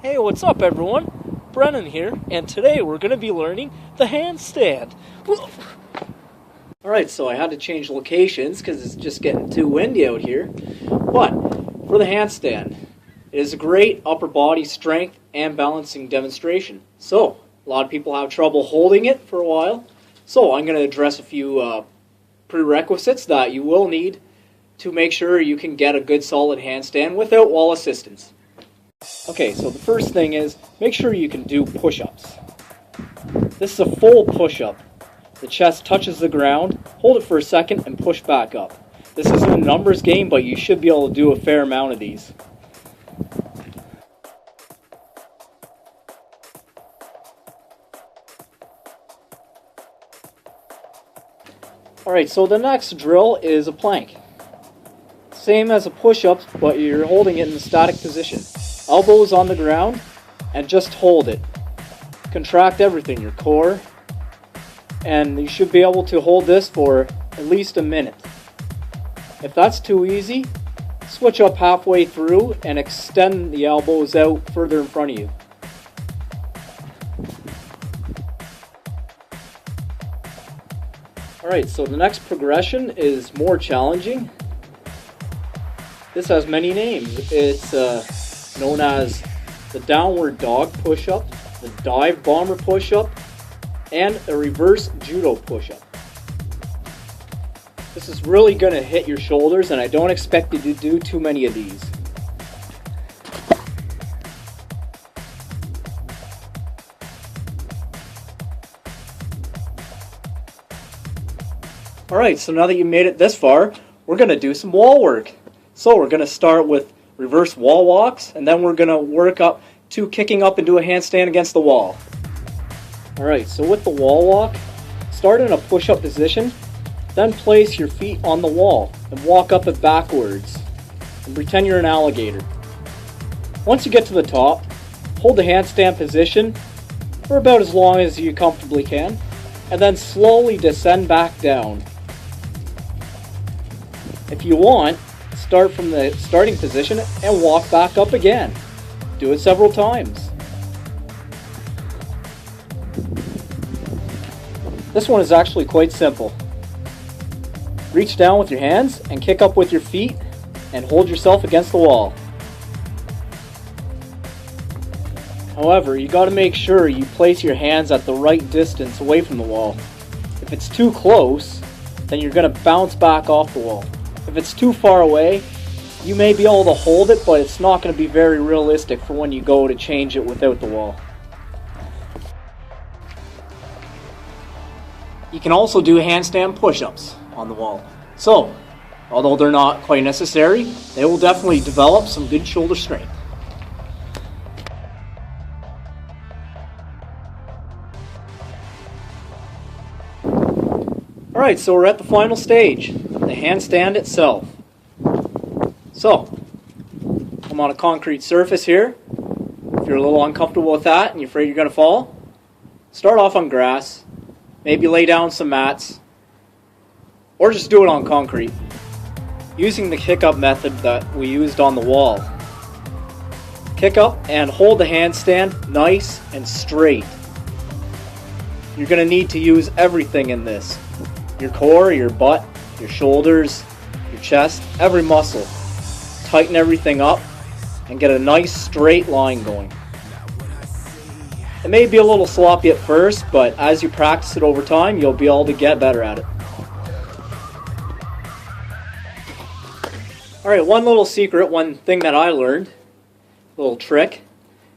Hey, what's up everyone? Brennan here, and today we're going to be learning the handstand. Alright, so I had to change locations because it's just getting too windy out here. But, for the handstand, it is a great upper body strength and balancing demonstration. So, a lot of people have trouble holding it for a while. So, I'm going to address a few prerequisites that you will need to make sure you can get a good solid handstand without wall assistance. Okay, so the first thing is, make sure you can do push-ups. This is a full push-up. The chest touches the ground, hold it for a second, and push back up. This isn't a numbers game, but you should be able to do a fair amount of these. Alright, so the next drill is a plank. Same as a push-up, but you're holding it in a static position. Elbows on the ground, and just hold it. Contract everything, your core, and you should be able to hold this for at least a minute. If that's too easy, switch up halfway through and extend the elbows out further in front of you. Alright, so the next progression is more challenging. This has many names. It's known as the downward dog push-up, the dive bomber push-up, and a reverse judo push-up. This is really going to hit your shoulders, and I don't expect you to do too many of these. Alright, so now that you made it this far, we're going to do some wall work. So we're going to start with reverse wall walks, and then we're going to work up to kicking up into a handstand against the wall. Alright, so with the wall walk, start in a push-up position, then place your feet on the wall and walk up it backwards and pretend you're an alligator. Once you get to the top, hold the handstand position for about as long as you comfortably can, and then slowly descend back down. If you want, start from the starting position and walk back up again. Do it several times. This one is actually quite simple. Reach down with your hands and kick up with your feet and hold yourself against the wall. However, you got to make sure you place your hands at the right distance away from the wall. If it's too close, then you're going to bounce back off the wall. If it's too far away, you may be able to hold it, but it's not going to be very realistic for when you go to change it without the wall. You can also do handstand push-ups on the wall. So, although they're not quite necessary, they will definitely develop some good shoulder strength. Alright, so we're at the final stage, the handstand itself. So, I'm on a concrete surface here. If you're a little uncomfortable with that and you're afraid you're going to fall, start off on grass, maybe lay down some mats, or just do it on concrete, using the kick-up method that we used on the wall. Kick up and hold the handstand nice and straight. You're going to need to use everything in this. Your core, your butt, your shoulders, your chest, every muscle. Tighten everything up and get a nice straight line going. It may be a little sloppy at first, but as you practice it over time, you'll be able to get better at it. Alright, one little secret, one thing that I learned, a little trick,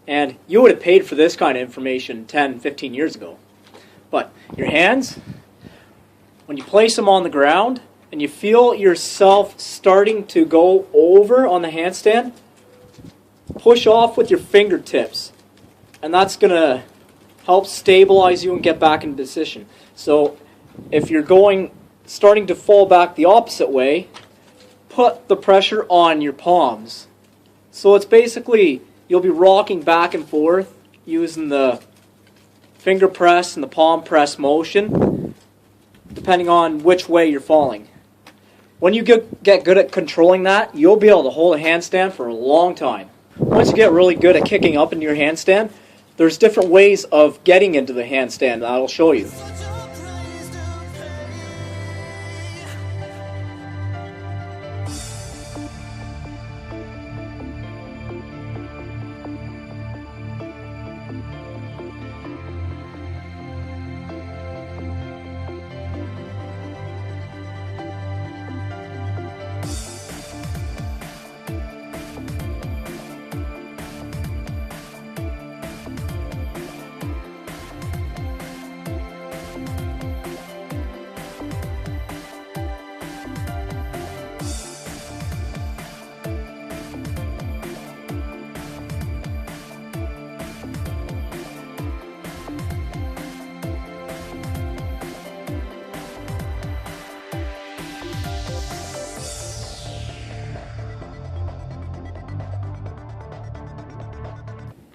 and you would have paid for this kind of information 10, 15 years ago. But your hands, when you place them on the ground and you feel yourself starting to go over on the handstand, push off with your fingertips. And that's going to help stabilize you and get back in position. So if you're starting to fall back the opposite way, put the pressure on your palms. So it's basically, you'll be rocking back and forth using the finger press and the palm press motion, depending on which way you're falling. When you get good at controlling that, you'll be able to hold a handstand for a long time. once you get really good at kicking up into your handstand, there's different ways of getting into the handstand that I'll show you.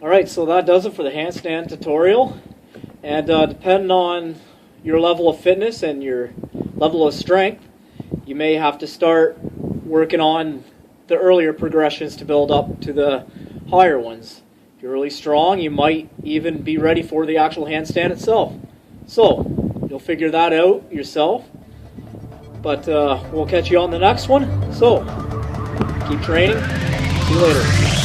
Alright, so that does it for the handstand tutorial. And depending on your level of fitness and your level of strength, you may have to start working on the earlier progressions to build up to the higher ones. If you're really strong, you might even be ready for the actual handstand itself. So, you'll figure that out yourself. But we'll catch you on the next one. So, keep training. See you later.